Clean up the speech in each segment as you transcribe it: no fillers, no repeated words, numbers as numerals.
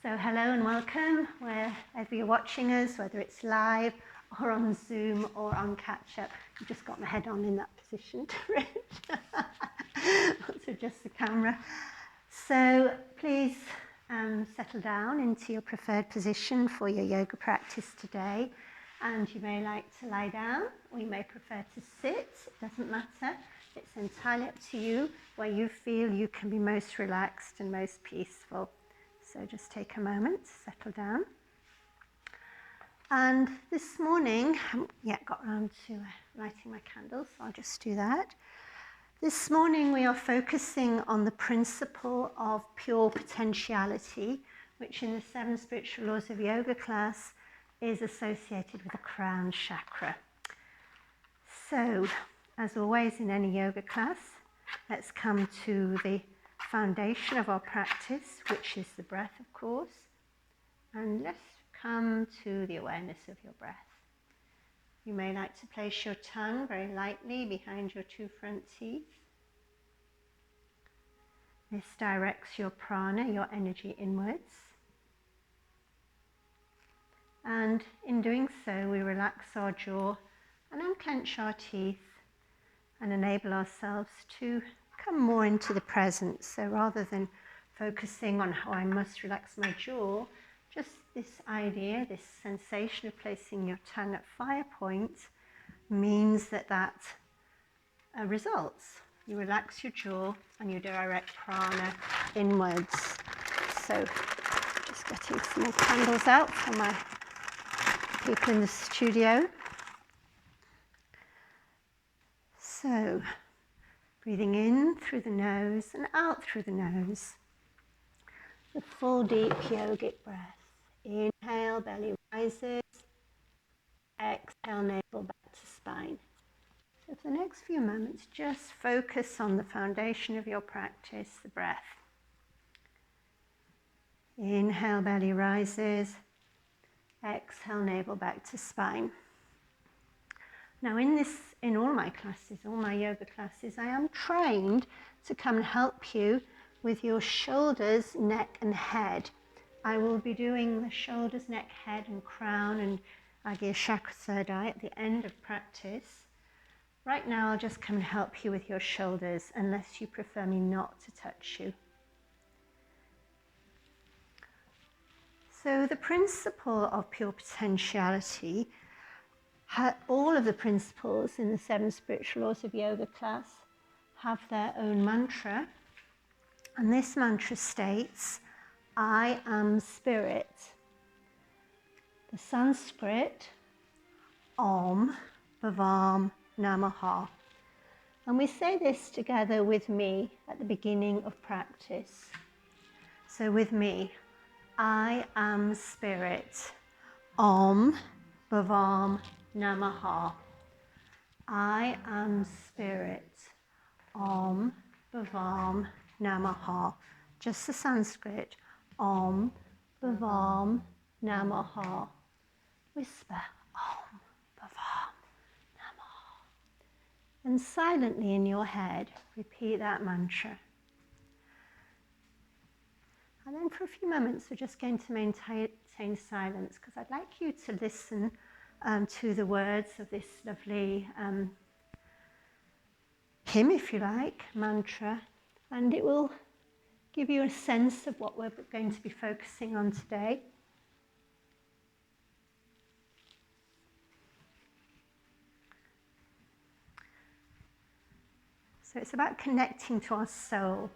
So hello and welcome, wherever you're watching us, whether it's live or on Zoom or on catch-up. I've just got my head on in that position, Rich. To adjust the camera. So please settle down into your preferred position for your yoga practice today. And you may like to lie down, or you may prefer to sit. It doesn't matter. It's entirely up to you where you feel you can be most relaxed and most peaceful. So just take a moment to settle down. And this morning, I haven't yet got around to lighting my candles, so I'll just do that. This morning we are focusing on the principle of pure potentiality, which in the 7 Spiritual Laws of Yoga class is associated with the crown chakra. So, as always in any yoga class, let's come to the foundation of our practice, which is the breath, of course, and let's come to the awareness of your breath. You may like to place your tongue very lightly behind your 2 front teeth. This directs your prana, your energy, inwards. And in doing so, we relax our jaw and unclench our teeth and enable ourselves to come more into the present. So rather than focusing on how I must relax my jaw, just this idea, this sensation of placing your tongue at fire point means that results. You relax your jaw and you direct prana inwards. So just getting some more candles out for my people in the studio. So breathing in through the nose and out through the nose. The full deep yogic breath. Inhale, belly rises. Exhale, navel back to spine. So for the next few moments, just focus on the foundation of your practice, the breath. Inhale, belly rises. Exhale, navel back to spine. Now in all my classes, all my yoga classes, I am trained to come and help you with your shoulders, neck and head. I will be doing the shoulders, neck, head and crown and Agya Chakra Third Eye at the end of practice. Right now I'll just come and help you with your shoulders unless you prefer me not to touch you. So the principle of pure potentiality, all of the principles in the 7 Spiritual Laws of Yoga class have their own mantra. And this mantra states, I am spirit. The Sanskrit, Om Bhavam Namaha. And we say this together with me at the beginning of practice. So with me, I am spirit. Om Bhavam Namaha. I am spirit. Om Bhavam Namaha. Just the Sanskrit. Om Bhavam Namaha. Whisper. Om Bhavam Namaha. And silently in your head, repeat that mantra. And then for a few moments, we're just going to maintain silence because I'd like you to listen to the words of this lovely hymn, if you like, mantra, and it will give you a sense of what we're going to be focusing on today. So it's about connecting to our soul,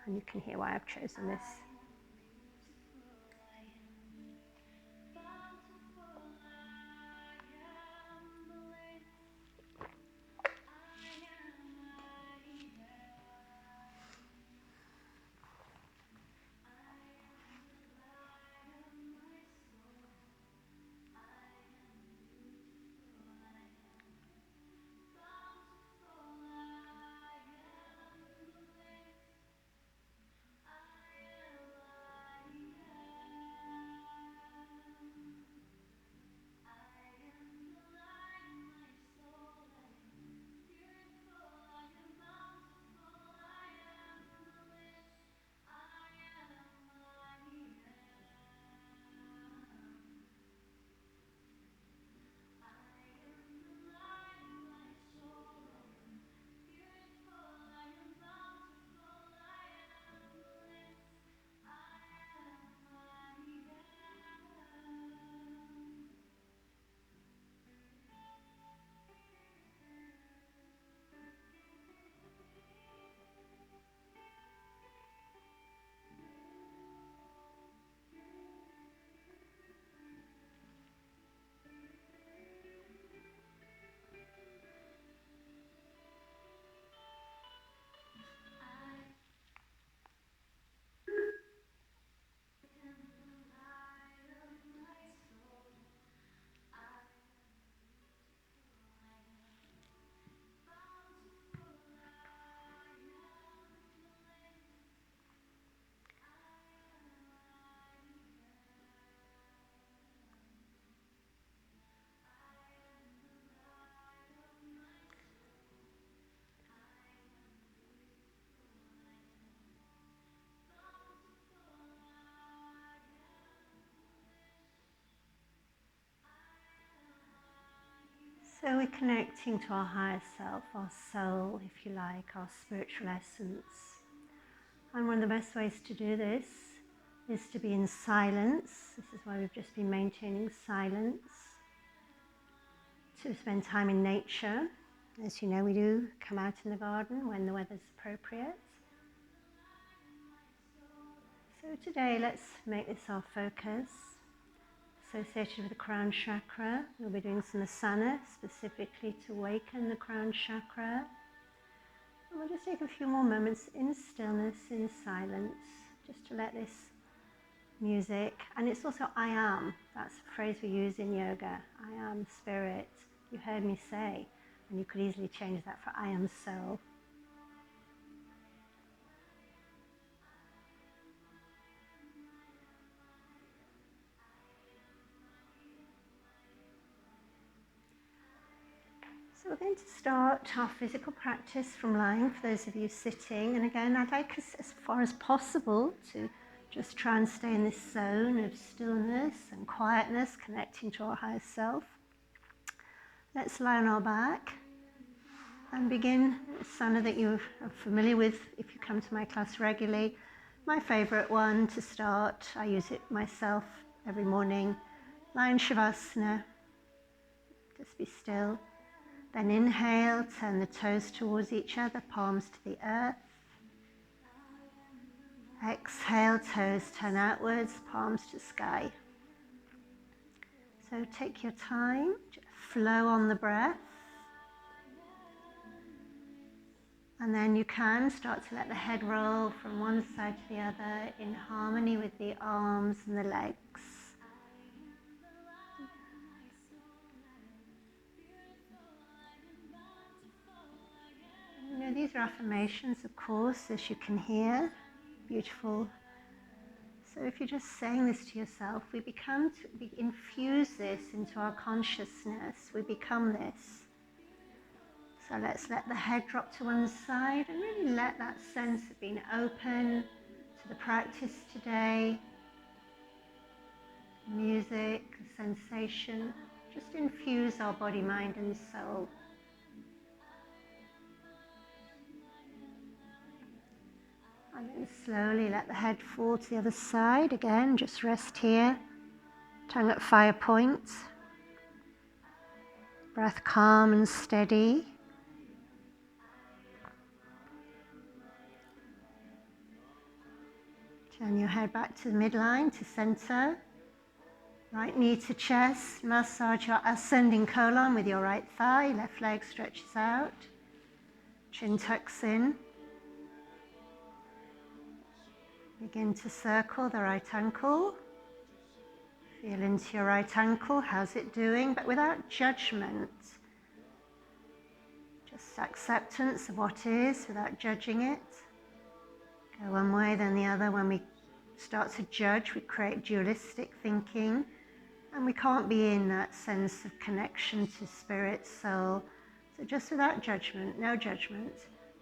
and you can hear why I've chosen this. So we're connecting to our higher self, our soul, if you like, our spiritual essence. And one of the best ways to do this is to be in silence. This is why we've just been maintaining silence. To spend time in nature. As you know, we do come out in the garden when the weather's appropriate. So today, let's make this our focus. Associated with the crown chakra, we'll be doing some asana specifically to awaken the crown chakra. And we'll just take a few more moments in stillness, in silence, just to let this music, and it's also I am, that's a phrase we use in yoga, I am spirit. You heard me say, and you could easily change that for I am soul. So we're going to start our physical practice from lying, for those of you sitting. And again, I'd like us, as far as possible, to just try and stay in this zone of stillness and quietness, connecting to our higher self. Let's lie on our back and begin a asana that you are familiar with if you come to my class regularly. My favourite one to start, I use it myself every morning, Lion Shavasana. Just be still. Then inhale, turn the toes towards each other, palms to the earth. Exhale, toes turn outwards, palms to sky. So take your time, flow on the breath. And then you can start to let the head roll from one side to the other in harmony with the arms and the legs. You know, these are affirmations, of course, as you can hear. Beautiful. So if you're just saying this to yourself, we infuse this into our consciousness. We become this. So let's let the head drop to one side and really let that sense of being open to the practice today, music, the sensation, just infuse our body, mind and soul. And then slowly let the head fall to the other side. Again, just rest here, tongue at fire point, breath calm and steady. Turn your head back to the midline, to center. Right knee to chest. Massage your ascending colon with your right thigh. Left leg stretches out. Chin tucks in. Begin to circle the right ankle. Feel into your right ankle. How's it doing? But without judgment. Just acceptance of what is without judging it. Go one way, then the other. When we start to judge, we create dualistic thinking, and we can't be in that sense of connection to spirit, soul. So just without judgment, no judgment.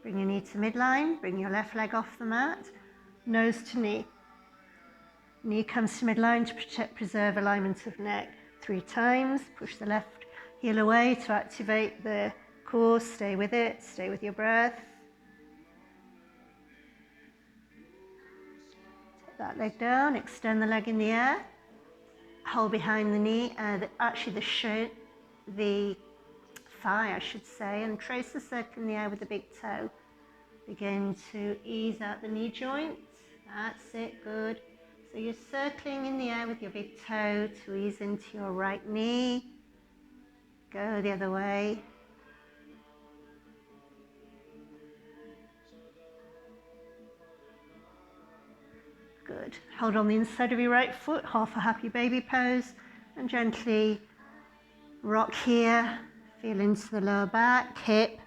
Bring your knee to midline, bring your left leg off the mat, nose to knee. Knee comes to midline to preserve alignment of neck 3 times. Push the left heel away to activate the core. Stay with it, stay with your breath. That leg down, extend the leg in the air, hold behind the knee, the thigh I should say, and trace a circle in the air with the big toe. Begin to ease out the knee joints, that's it, good. So you're circling in the air with your big toe to ease into your right knee, go the other way. Good. Hold on the inside of your right foot, half a happy baby pose, and gently rock here. Feel into the lower back, hip.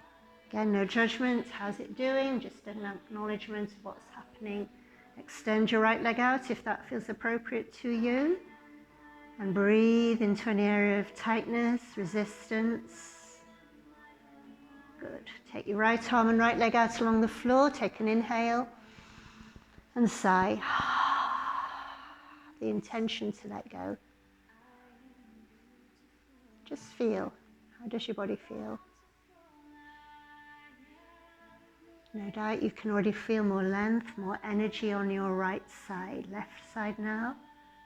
Again, no judgment. How's it doing? Just an acknowledgement of what's happening. Extend your right leg out if that feels appropriate to you. And breathe into an area of tightness, resistance. Good. Take your right arm and right leg out along the floor. Take an inhale. And sigh. The intention to let go. Just feel How does your body feel? No doubt you can already feel more length, more energy on your right side. Left side now.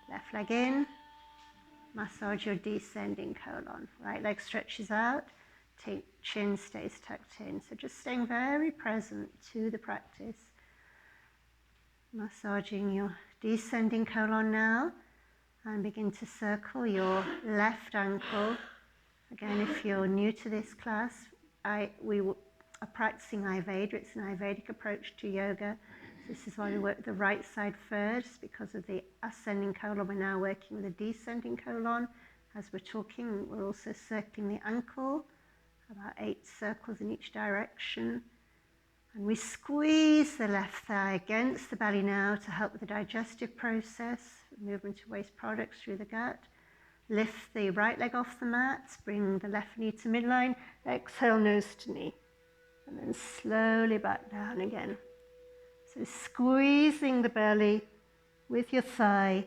Left leg in. Massage your descending colon. Right leg stretches out. Chin stays tucked in. So just staying very present to the practice. Massaging your descending colon now. And begin to circle your left ankle. Again, if you're new to this class, we are practicing Ayurveda. It's an Ayurvedic approach to yoga. This is why we work the right side first, because of the ascending colon. We're now working with the descending colon. As we're talking, we're also circling the ankle, about 8 circles in each direction. And we squeeze the left thigh against the belly now to help with the digestive process, movement of waste products through the gut. Lift the right leg off the mat, bring the left knee to midline, exhale nose to knee, and then slowly back down again. So squeezing the belly with your thigh,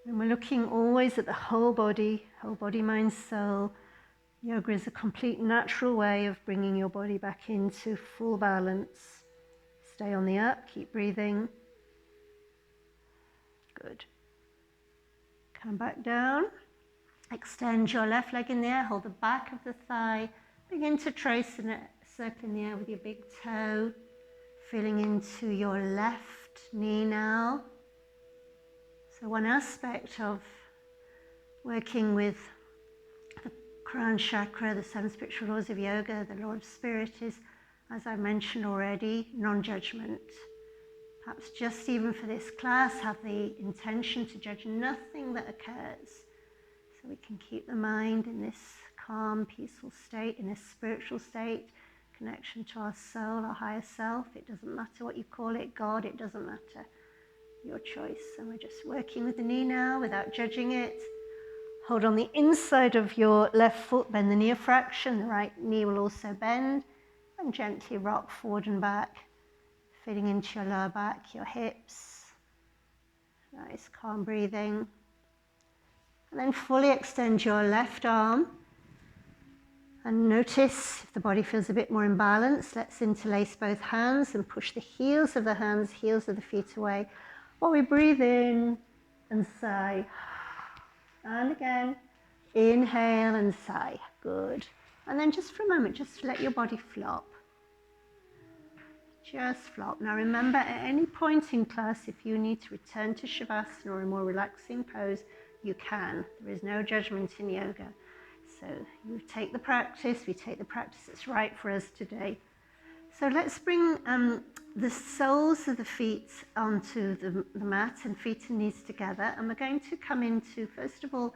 and we're looking always at the whole body, mind, soul. Yoga is a complete natural way of bringing your body back into full balance. Stay on the up, keep breathing. Good. Come back down. Extend your left leg in the air, hold the back of the thigh. Begin to trace a circle in the air with your big toe. Feeling into your left knee now. So one aspect of working with the crown chakra, the 7 spiritual laws of yoga, the law of spirit is, as I mentioned already, non-judgment. Perhaps just even for this class, have the intention to judge nothing that occurs. So we can keep the mind in this calm, peaceful state, in this spiritual state, connection to our soul, our higher self. It doesn't matter what you call it, God, it doesn't matter. Your choice. And we're just working with the knee now without judging it. Hold on the inside of your left foot, bend the knee a fraction. The right knee will also bend. And gently rock forward and back. Feeling into your lower back, your hips. Nice calm breathing. And then fully extend your left arm. And notice if the body feels a bit more imbalanced, let's interlace both hands and push the heels of the hands, heels of the feet away. While we breathe in and sigh. And again, inhale and sigh. Good. And then just for a moment, just let your body flop. Just flop. Now remember, at any point in class, if you need to return to Shavasana or a more relaxing pose, you can. There is no judgment in yoga. So you take the practice, we take the practice that's right for us today. So let's bring the soles of the feet onto the mat and feet and knees together. And we're going to come into, first of all,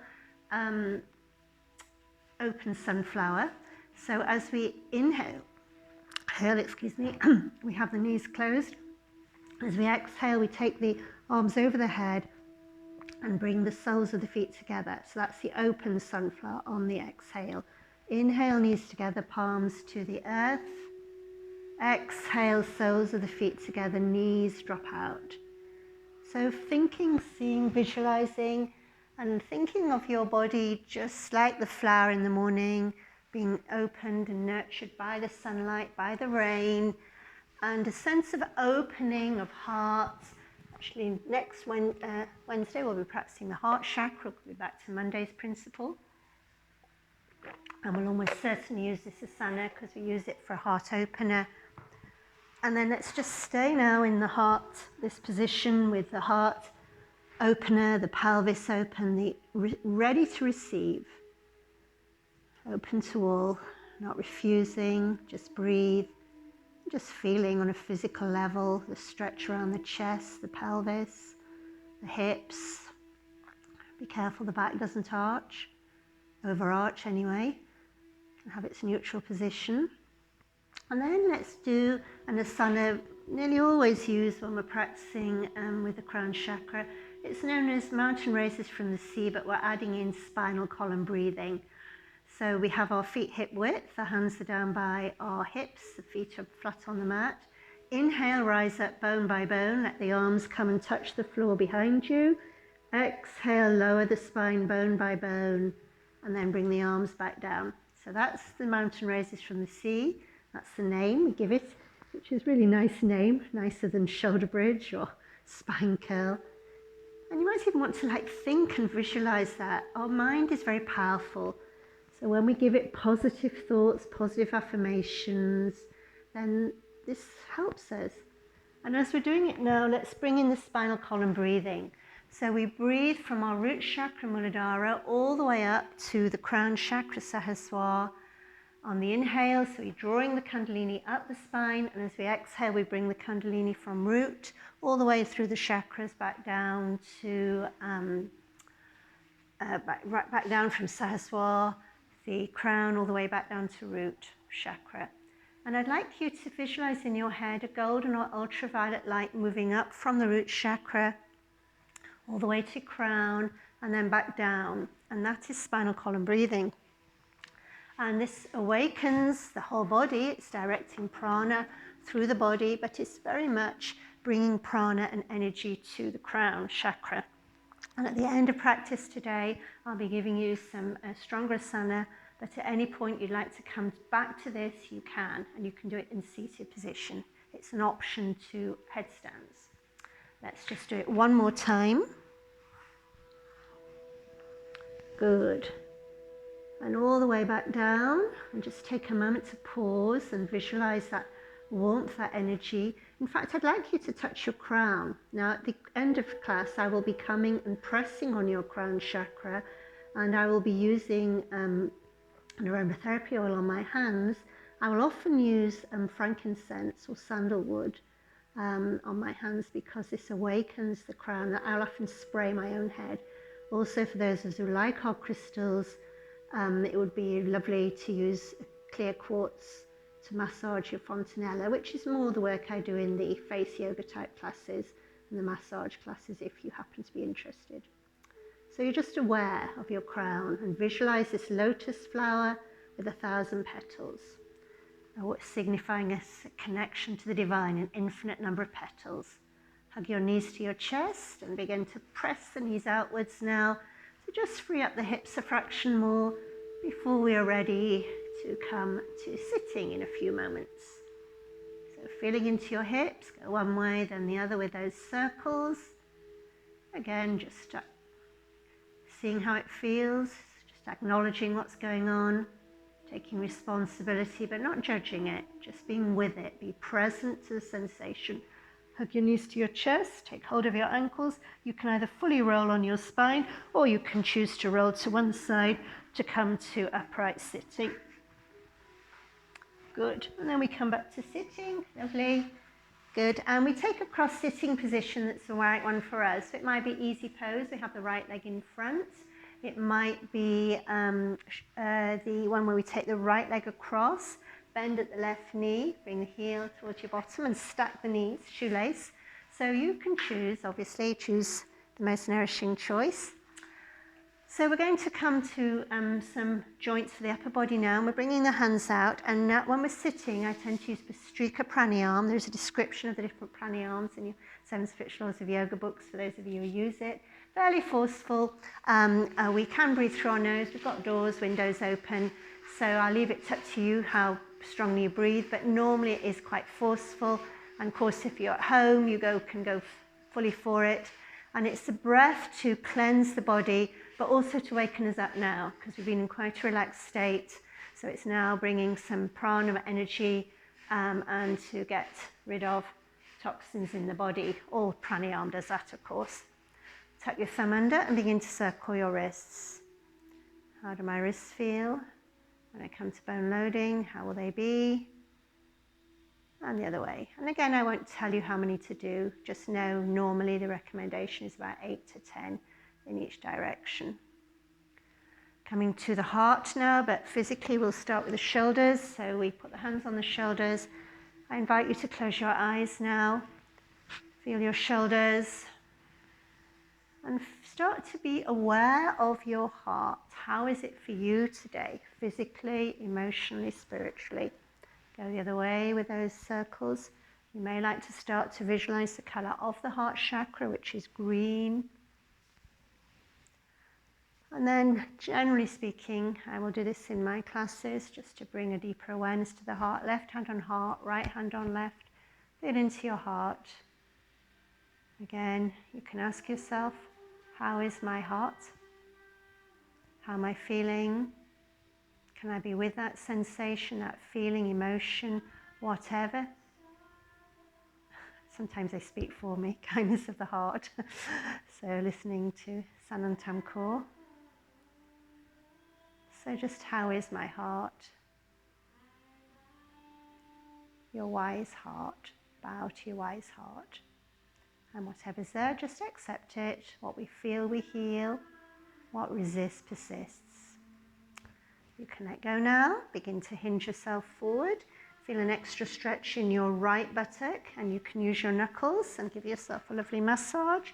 open sunflower. So as we inhale, we have the knees closed. As we exhale, we take the arms over the head and bring the soles of the feet together. So that's the open sunflower on the exhale. Inhale, knees together, palms to the earth. Exhale, soles of the feet together, knees drop out. So thinking, seeing, visualizing, and thinking of your body just like the flower in the morning, being opened and nurtured by the sunlight, by the rain, and a sense of opening of heart. Actually, next Wednesday we'll be practicing the heart chakra. We'll be back to Monday's principle. And we'll almost certainly use this asana because we use it for a heart opener. And then let's just stay now in the heart, this position with the heart opener, the pelvis open, ready to receive. Open to all, not refusing, just breathe. Just feeling on a physical level, the stretch around the chest, the pelvis, the hips. Be careful the back doesn't arch, overarch anyway, and have its neutral position. And then let's do an asana nearly always used when we're practicing with the crown chakra. It's known as mountain raises from the sea, but we're adding in spinal column breathing. So we have our feet hip width, the hands are down by our hips, the feet are flat on the mat. Inhale, rise up bone by bone, let the arms come and touch the floor behind you. Exhale, lower the spine bone by bone. and then bring the arms back down. So that's the mountain raises from the sea. That's the name we give it, which is a really nice name, nicer than shoulder bridge or spine curl. And you might even want to think and visualize that. Our mind is very powerful. So when we give it positive thoughts, positive affirmations, then this helps us. And as we're doing it now, let's bring in the spinal column breathing. So we breathe from our root chakra, Muladhara, all the way up to the crown chakra, Sahasrara. On the inhale, so we're drawing the Kundalini up the spine, and as we exhale, we bring the Kundalini from root all the way through the chakras back down to, back down from Sahasrara, the crown, all the way back down to root chakra. And I'd like you to visualize in your head a golden or ultraviolet light moving up from the root chakra all the way to crown and then back down. And that is spinal column breathing. And this awakens the whole body. It's directing prana through the body, but it's very much bringing prana and energy to the crown chakra. And at the end of practice today, I'll be giving you some stronger asana, but at any point you'd like to come back to this, you can, and you can do it in seated position. It's an option to headstands. Let's just do it one more time. Good. And all the way back down, and just take a moment to pause and visualize that warmth, that energy. In fact, I'd like you to touch your crown. Now, at the end of class, I will be coming and pressing on your crown chakra, and I will be using an aromatherapy oil on my hands. I will often use frankincense or sandalwood on my hands because this awakens the crown. I'll often spray my own head. Also, for those of us who like our crystals, it would be lovely to use clear quartz to massage your fontanella, which is more the work I do in the face yoga type classes and the massage classes if you happen to be interested. So you're just aware of your crown and visualize this lotus flower with 1,000 petals, signifying a connection to the divine, an infinite number of petals. Hug your knees to your chest and begin to press the knees outwards now. So just free up the hips a fraction more before we are ready to come to sitting in a few moments. So feeling into your hips, go one way then the other with those circles. Again, just seeing how it feels, just acknowledging what's going on, taking responsibility but not judging it, just being with it, be present to the sensation. Hug your knees to your chest, take hold of your ankles. You can either fully roll on your spine or you can choose to roll to one side to come to upright sitting. Good, and then we come back to sitting, lovely. Good, and we take a cross-sitting position that's the right one for us. So it might be easy pose, we have the right leg in front. It might be the one where we take the right leg across, bend at the left knee, bring the heel towards your bottom and stack the knees, shoelace. So you can choose, obviously, choose the most nourishing choice. So we're going to come to some joints for the upper body now, and we're bringing the hands out. And when we're sitting, I tend to use Bhastrika Pranayama. There's a description of the different pranayams in your 7 Spiritual Laws of Yoga books for those of you who use it. Fairly forceful. We can breathe through our nose. We've got doors, windows open. So I'll leave it up to you how strongly you breathe, but normally it is quite forceful. And of course, if you're at home, you can go fully for it. And it's the breath to cleanse the body, but also to waken us up now, because we've been in quite a relaxed state. So it's now bringing some prana energy and to get rid of toxins in the body. All pranayama does that, of course. Tuck your thumb under and begin to circle your wrists. How do my wrists feel? When I come to bone loading, how will they be? And the other way. And again, I won't tell you how many to do. Just know normally the recommendation is about 8 to 10 in each direction. Coming to the heart now, but physically we'll start with the shoulders. So we put the hands on the shoulders. I invite you to close your eyes now. Feel your shoulders. And start to be aware of your heart. How is it for you today? Physically, emotionally, spiritually. Go the other way with those circles. You may like to start to visualize the color of the heart chakra, which is green. And then, generally speaking, I will do this in my classes just to bring a deeper awareness to the heart. Left hand on heart, right hand on left. Feel into your heart. Again, you can ask yourself, how is my heart? How am I feeling? Can I be with that sensation, that feeling, emotion, whatever? Sometimes they speak for me, kindness of the heart. So listening to Sanantam Kaur. So just how is my heart? Your wise heart. Bow to your wise heart. And whatever's there, just accept it. What we feel, we heal. What resists, persists. You can let go now. Begin to hinge yourself forward. Feel an extra stretch in your right buttock, and you can use your knuckles and give yourself a lovely massage.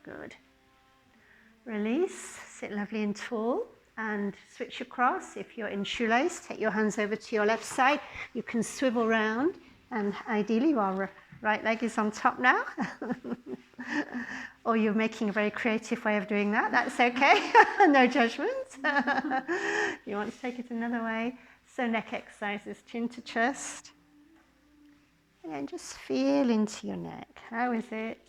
Good. Release. Sit lovely and tall and switch across. If you're in shoelace, take your hands over to your left side. You can swivel round, and ideally your right leg is on top now. Or you're making a very creative way of doing that. That's okay. No judgment. You want to take it another way. So neck exercises, chin to chest. And just feel into your neck. How is it?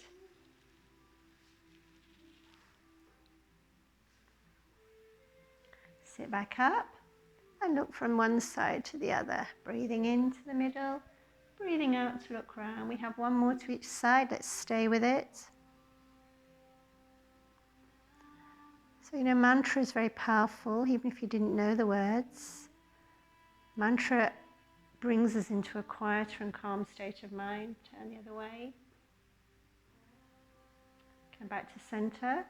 Sit back up and look from one side to the other. Breathing into the middle, breathing out to look round. We have one more to each side. Let's stay with it. So, mantra is very powerful, even if you didn't know the words. Mantra brings us into a quieter and calm state of mind. Turn the other way. Come back to center,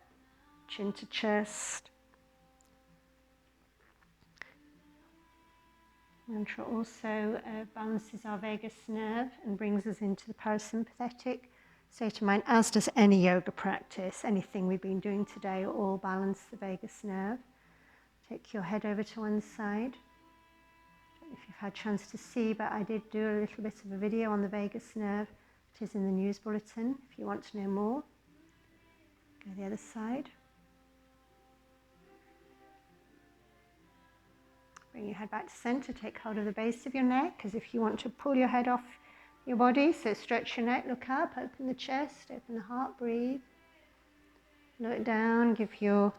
chin to chest. Mantra also balances our vagus nerve and brings us into the parasympathetic state of mind, as does any yoga practice. Anything we've been doing today all balance the vagus nerve. Take your head over to one side. I don't know if you've had a chance to see, but I did do a little bit of a video on the vagus nerve. It is in the news bulletin if you want to know more. Go the other side. Bring your head back to center. Take hold of the base of your neck, as if you want to pull your head off your body. So stretch your neck, look up, open the chest, open the heart, breathe. Look down, give your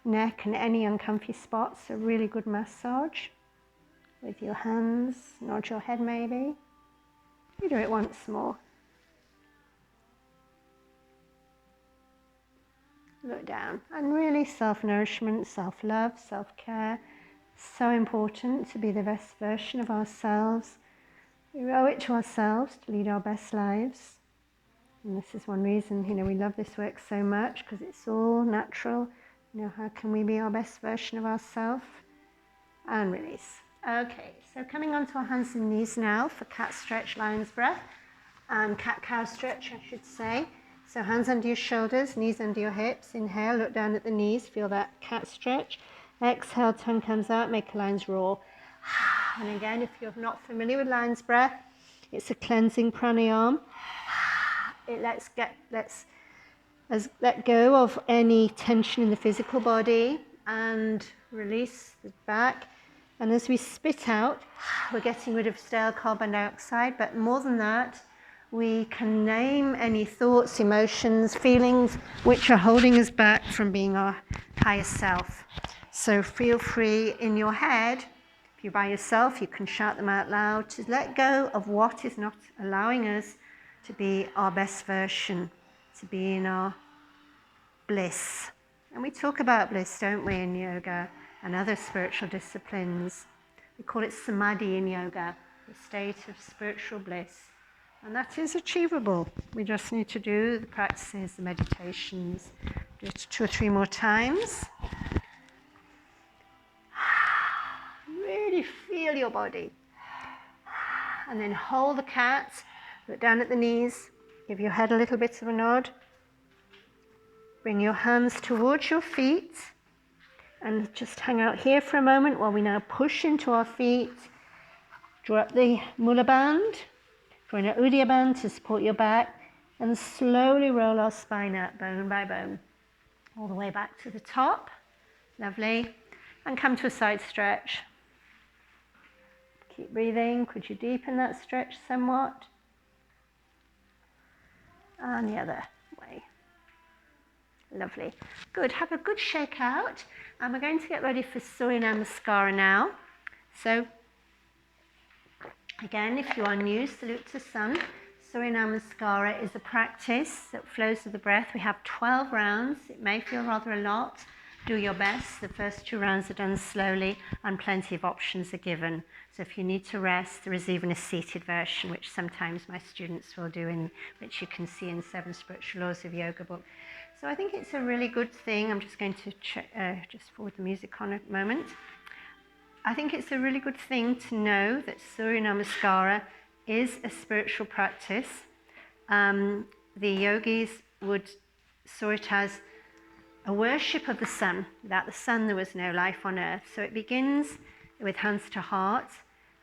neck and any uncomfy spots a really good massage with your hands. Nod your head maybe. You do it once more. Look down. And really self-nourishment, self-love, self-care. So important to be the best version of ourselves. We owe it to ourselves to lead our best lives. And this is one reason, we love this work so much, because it's all natural. How can we be our best version of ourselves? And release. Okay, so coming onto our hands and knees now for cat stretch, lion's breath, and cat-cow stretch, I should say. So hands under your shoulders, knees under your hips. Inhale, look down at the knees, feel that cat stretch. Exhale, tongue comes out, make a lion's roar. And again, if you're not familiar with lion's breath, it's a cleansing pranayama. It let go of any tension in the physical body and release the back. And as we spit out, we're getting rid of stale carbon dioxide, but more than that, we can name any thoughts, emotions, feelings which are holding us back from being our highest self. So feel free in your head, if you're by yourself, you can shout them out loud, to let go of what is not allowing us to be our best version, to be in our bliss. And we talk about bliss, don't we, in yoga and other spiritual disciplines. We call it samadhi in yoga, the state of spiritual bliss. And that is achievable. We just need to do the practices, the meditations. Do it 2 or 3 more times. Really feel your body. And then hold the cat, look down at the knees, give your head a little bit of a nod. Bring your hands towards your feet and just hang out here for a moment while we now push into our feet. Draw up the Mula Band, draw in an Udaya Band to support your back, and slowly roll our spine up, bone by bone. All the way back to the top. Lovely. And come to a side stretch. Keep breathing. Could you deepen that stretch somewhat? And the other way. Lovely. Good. Have a good shake out. And we're going to get ready for Surya Namaskara now. So, again, if you are new, salute to sun. Surya Namaskara is a practice that flows with the breath. We have 12 rounds. It may feel rather a lot. Do your best. The first 2 rounds are done slowly and plenty of options are given. So if you need to rest, there is even a seated version, which sometimes my students will do, in which you can see in 7 Spiritual Laws of Yoga book. So I think it's a really good thing. I'm just going to just forward the music on a moment. I think it's a really good thing to know that Surya Namaskara is a spiritual practice. The yogis saw it as a worship of the sun. Without the sun, there was no life on earth. So it begins with hands to heart.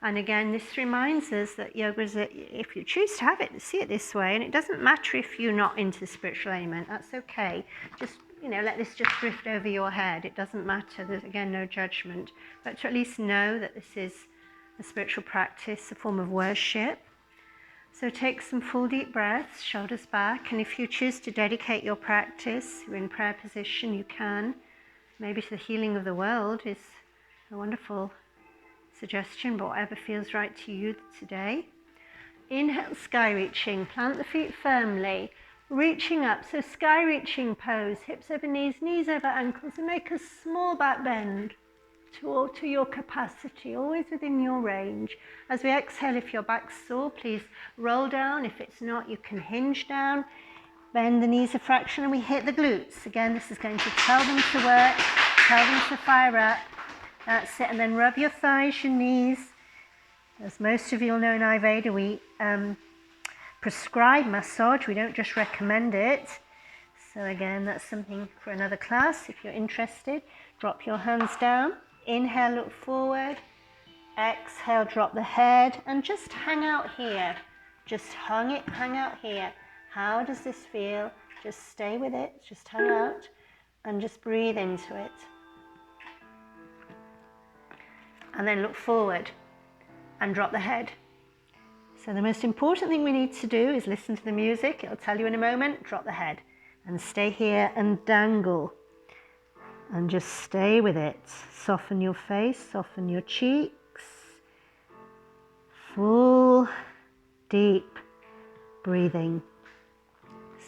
And again, this reminds us that yoga is, if you choose to have it, see it this way, and it doesn't matter if you're not into the spiritual element, that's okay. Just, let this just drift over your head. It doesn't matter. There's, again, no judgment. But to at least know that this is a spiritual practice, a form of worship. So take some full deep breaths, shoulders back, and if you choose to dedicate your practice, you're in prayer position, you can. Maybe to the healing of the world is a wonderful suggestion, but whatever feels right to you today. Inhale, sky reaching, plant the feet firmly, reaching up, so sky reaching pose, hips over knees, knees over ankles, and make a small back bend to your capacity, always within your range. As we exhale, if your back's sore, please roll down. If it's not, you can hinge down, bend the knees a fraction, and we hit the glutes. Again, this is going to tell them to work, tell them to fire up. That's it, and then rub your thighs, your knees. As most of you will know, in Ayurveda, we prescribe massage. We don't just recommend it. So again, that's something for another class. If you're interested, drop your hands down. Inhale, look forward. Exhale, drop the head, and just hang out here. Just hang out here. How does this feel? Just stay with it. Just hang out and just breathe into it. And then look forward and drop the head. So the most important thing we need to do is listen to the music. It'll tell you in a moment. Drop the head and stay here and dangle. And just stay with it. Soften your face, soften your cheeks. Full, deep breathing.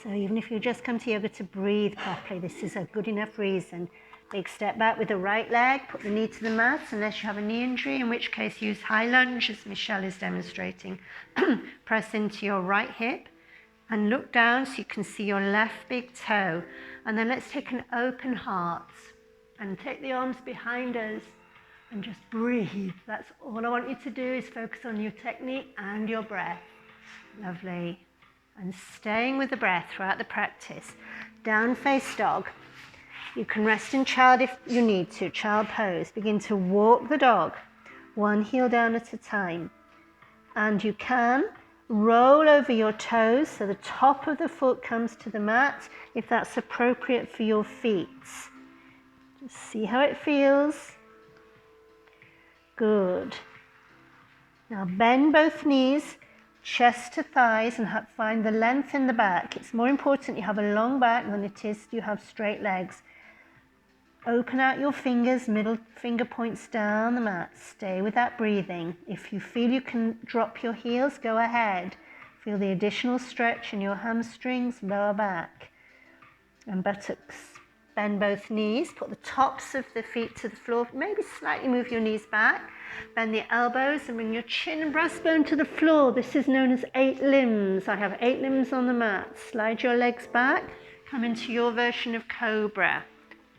So even if you just come to yoga to breathe properly, this is a good enough reason. Big step back with the right leg, put the knee to the mat, unless you have a knee injury, in which case use high lunge, as Michelle is demonstrating. Press into your right hip and look down so you can see your left big toe. And then let's take an open heart and take the arms behind us and just breathe. That's all I want you to do, is focus on your technique and your breath. Lovely. And staying with the breath throughout the practice. Down face dog. You can rest in child if you need to, child pose. Begin to walk the dog, one heel down at a time. And you can roll over your toes so the top of the foot comes to the mat, if that's appropriate for your feet. Just see how it feels. Good. Now bend both knees, chest to thighs, and find the length in the back. It's more important you have a long back than it is you have straight legs. Open out your fingers, middle finger points down the mat. Stay with that breathing. If you feel you can drop your heels, go ahead. Feel the additional stretch in your hamstrings, lower back and buttocks. Bend both knees, put the tops of the feet to the floor, maybe slightly move your knees back. Bend the elbows and bring your chin and breastbone to the floor. This is known as 8 limbs. I have 8 limbs on the mat. Slide your legs back, come into your version of cobra.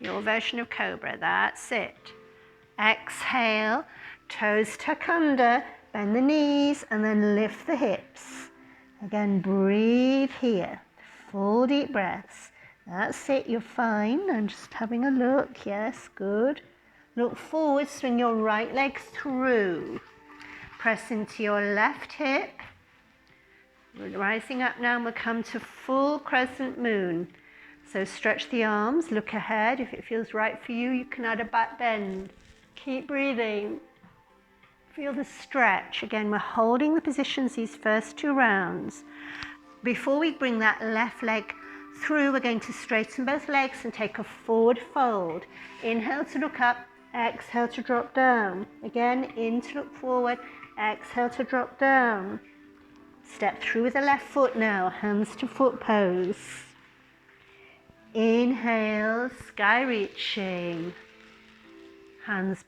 Your version of cobra, that's it. Exhale, toes tuck under, bend the knees, and then lift the hips. Again, breathe here. Full deep breaths. That's it, you're fine. I'm just having a look. Yes, good. Look forward, swing your right leg through. Press into your left hip. We're rising up now, and we'll come to full crescent moon. So stretch the arms, look ahead. If it feels right for you, you can add a back bend. Keep breathing. Feel the stretch. Again, we're holding the positions these first 2 rounds. Before we bring that left leg through, we're going to straighten both legs and take a forward fold. Inhale to look up, exhale to drop down. Again, in to look forward, exhale to drop down. Step through with the left foot now, hands to foot pose. Inhale, sky reaching. Hands